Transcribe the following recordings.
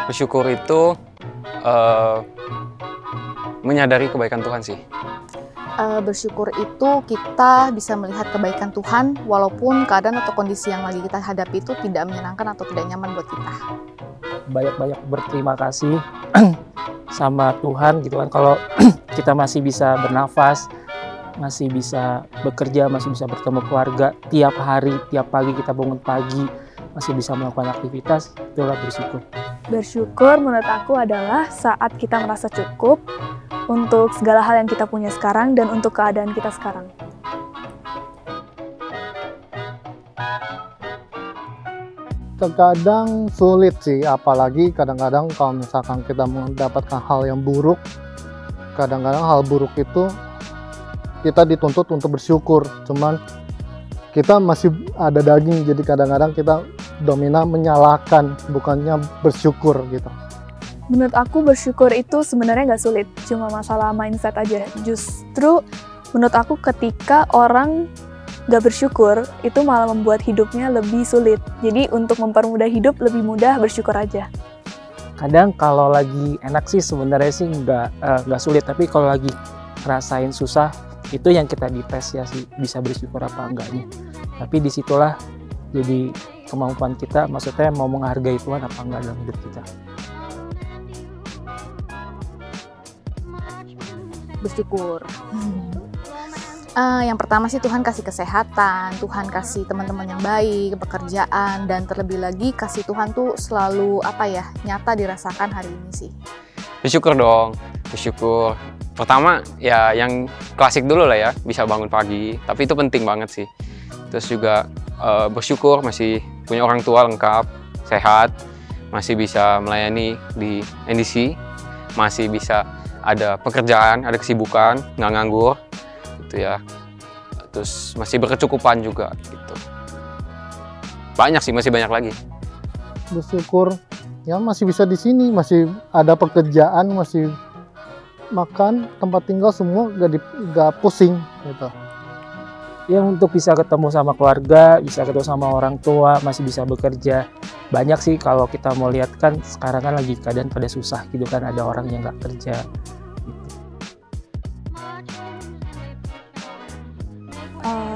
Bersyukur itu menyadari kebaikan Tuhan sih. Bersyukur itu kita bisa melihat kebaikan Tuhan walaupun keadaan atau kondisi yang lagi kita hadapi itu tidak menyenangkan atau tidak nyaman buat kita. Banyak-banyak berterima kasih sama Tuhan gitu kan, kalau kita masih bisa bernafas, masih bisa bekerja, masih bisa bertemu keluarga tiap hari, tiap pagi kita bangun pagi, masih bisa melakukan aktivitas, itulah bersyukur. Bersyukur menurut aku adalah saat kita merasa cukup untuk segala hal yang kita punya sekarang dan untuk keadaan kita sekarang. Terkadang sulit sih, apalagi kadang-kadang kalau misalkan kita mendapatkan hal yang buruk, kadang-kadang hal buruk itu kita dituntut untuk bersyukur, cuman kita masih ada daging, jadi kadang-kadang kita dominan menyalahkan, bukannya bersyukur gitu. Menurut aku bersyukur itu sebenarnya nggak sulit, cuma masalah mindset aja. Justru menurut aku ketika orang nggak bersyukur, itu malah membuat hidupnya lebih sulit. Jadi untuk mempermudah hidup lebih mudah bersyukur aja. Kadang kalau lagi enak sih sebenarnya sih nggak sulit, tapi kalau lagi ngerasain susah, itu yang kita dites ya sih, bisa bersyukur apa enggaknya. Tapi disitulah jadi kemampuan kita, maksudnya mau menghargai Tuhan apa enggak dalam hidup kita. Bersyukur. Yang pertama sih Tuhan kasih kesehatan, Tuhan kasih teman-teman yang baik, pekerjaan, dan terlebih lagi kasih Tuhan tuh selalu nyata dirasakan hari ini sih. Bersyukur dong, bersyukur. Pertama ya yang klasik dulu lah ya, bisa bangun pagi, tapi itu penting banget sih. Terus juga bersyukur masih punya orang tua lengkap, sehat, masih bisa melayani di NDC, masih bisa ada pekerjaan, ada kesibukan, nggak nganggur, gitu ya. Terus masih berkecukupan juga, gitu. Banyak sih, masih banyak lagi. Bersyukur ya masih bisa di sini, masih ada pekerjaan, masih makan, tempat tinggal semua gak pusing gitu. Ya untuk bisa ketemu sama keluarga, bisa ketemu sama orang tua, masih bisa bekerja. Banyak sih kalau kita mau lihat kan sekarang kan lagi keadaan pada susah gitu kan, ada orang yang nggak kerja.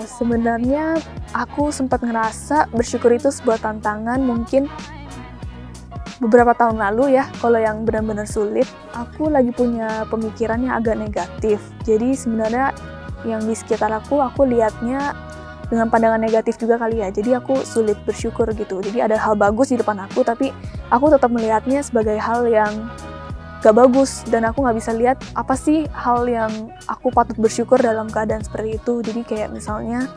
Sebenarnya aku sempat ngerasa bersyukur itu sebuah tantangan mungkin beberapa tahun lalu ya. Kalau yang benar-benar sulit, aku lagi punya pemikiran yang agak negatif. Jadi sebenarnya yang di sekitar aku lihatnya dengan pandangan negatif juga kali ya. Jadi aku sulit bersyukur gitu. Jadi ada hal bagus di depan aku, tapi aku tetap melihatnya sebagai hal yang gak bagus. Dan aku gak bisa lihat apa sih hal yang aku patut bersyukur dalam keadaan seperti itu. Jadi kayak misalnya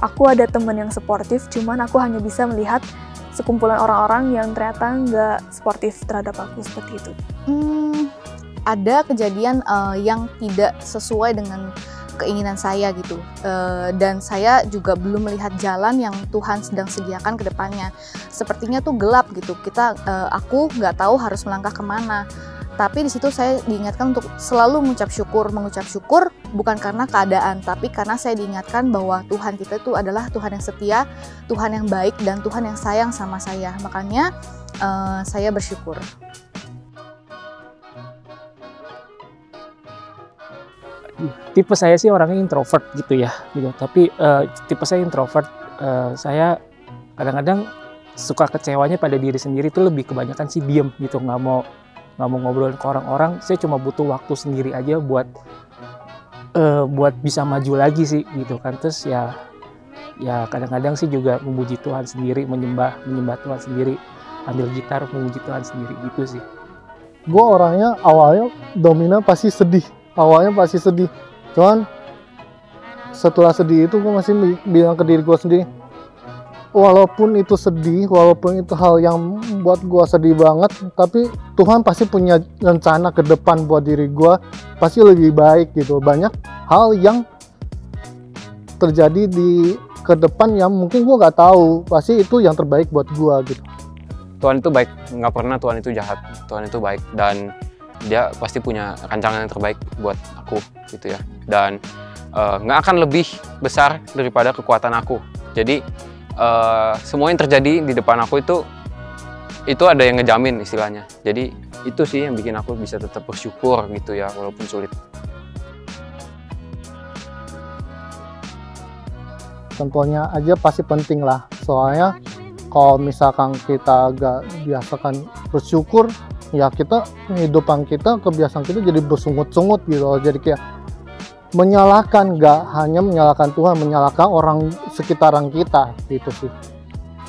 aku ada teman yang suportif, cuman aku hanya bisa melihat sekumpulan orang-orang yang ternyata gak suportif terhadap aku seperti itu. Ada kejadian yang tidak sesuai dengan keinginan saya gitu, dan saya juga belum melihat jalan yang Tuhan sedang sediakan ke depannya. Sepertinya tuh gelap gitu, aku nggak tahu harus melangkah kemana. Tapi di situ saya diingatkan untuk selalu mengucap syukur bukan karena keadaan, tapi karena saya diingatkan bahwa Tuhan kita itu adalah Tuhan yang setia, Tuhan yang baik, dan Tuhan yang sayang sama saya. Makanya saya bersyukur. Tipe saya sih orangnya introvert gitu ya, gitu. Tapi tipe saya introvert, saya kadang-kadang suka kecewanya pada diri sendiri, itu lebih kebanyakan sih diem gitu, nggak mau ngobrolin ke orang-orang. Saya cuma butuh waktu sendiri aja buat bisa maju lagi sih gitu kan. Terus ya kadang-kadang sih juga memuji Tuhan sendiri, menyembah Tuhan sendiri, ambil gitar memuji Tuhan sendiri gitu sih. Gue orangnya awalnya dominan pasti sedih. Cuman setelah sedih itu gue masih bilang ke diri gue sendiri, walaupun itu sedih, walaupun itu hal yang buat gue sedih banget, tapi Tuhan pasti punya rencana ke depan buat diri gue, pasti lebih baik gitu. Banyak hal yang terjadi di ke depan yang mungkin gue gak tahu, pasti itu yang terbaik buat gue gitu. Tuhan itu baik, nggak pernah Tuhan itu jahat. Tuhan itu baik dan Dia pasti punya rancangan yang terbaik buat aku gitu ya. dan nggak akan lebih besar daripada kekuatan aku. Jadi semua yang terjadi di depan aku itu ada yang ngejamin istilahnya. Jadi itu sih yang bikin aku bisa tetap bersyukur gitu ya, walaupun sulit. Contohnya aja pasti penting lah, soalnya kalau misalkan kita gak biasakan bersyukur, ya kita kehidupan kita, kebiasaan kita jadi bersungut-sungut gitu loh. Jadi kayak menyalahkan, gak hanya menyalahkan Tuhan, menyalahkan orang sekitaran kita gitu sih.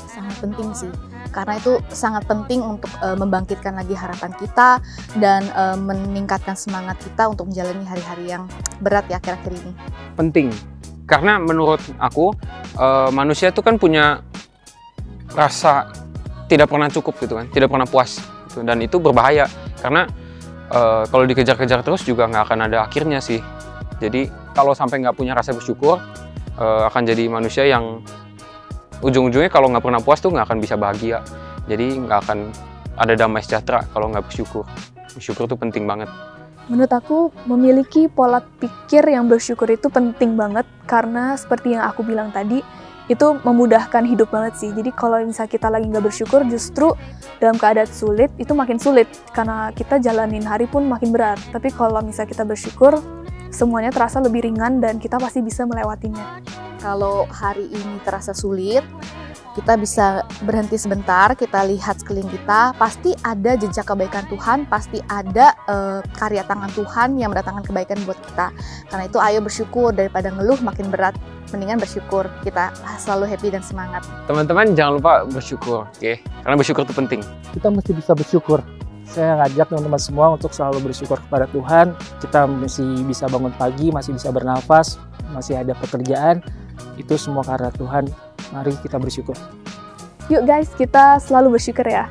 Sangat penting sih, karena itu sangat penting untuk membangkitkan lagi harapan kita dan meningkatkan semangat kita untuk menjalani hari-hari yang berat ya akhir-akhir ini. Penting, karena menurut aku manusia itu kan punya rasa tidak pernah cukup gitu kan, tidak pernah puas gitu. Dan itu berbahaya karena kalau dikejar-kejar terus juga nggak akan ada akhirnya sih. Jadi kalau sampai nggak punya rasa bersyukur, akan jadi manusia yang ujung-ujungnya kalau nggak pernah puas tuh nggak akan bisa bahagia. Jadi nggak akan ada damai sejahtera kalau nggak bersyukur. Bersyukur tuh penting banget. Menurut aku, memiliki pola pikir yang bersyukur itu penting banget karena seperti yang aku bilang tadi, itu memudahkan hidup banget sih. Jadi kalau misalnya kita lagi nggak bersyukur, justru dalam keadaan sulit, itu makin sulit karena kita jalanin hari pun makin berat. Tapi kalau misalnya kita bersyukur, semuanya terasa lebih ringan dan kita pasti bisa melewatinya. Kalau hari ini terasa sulit, kita bisa berhenti sebentar, kita lihat sekeliling kita, pasti ada jejak kebaikan Tuhan, pasti ada karya tangan Tuhan yang mendatangkan kebaikan buat kita. Karena itu ayo bersyukur, daripada ngeluh makin berat, mendingan bersyukur, kita selalu happy dan semangat. Teman-teman jangan lupa bersyukur, oke? Karena bersyukur itu penting. Kita mesti bisa bersyukur. Saya ngajak teman-teman semua untuk selalu bersyukur kepada Tuhan. Kita masih bisa bangun pagi, masih bisa bernafas, masih ada pekerjaan. Itu semua karena Tuhan. Mari kita bersyukur. Yuk guys, kita selalu bersyukur ya.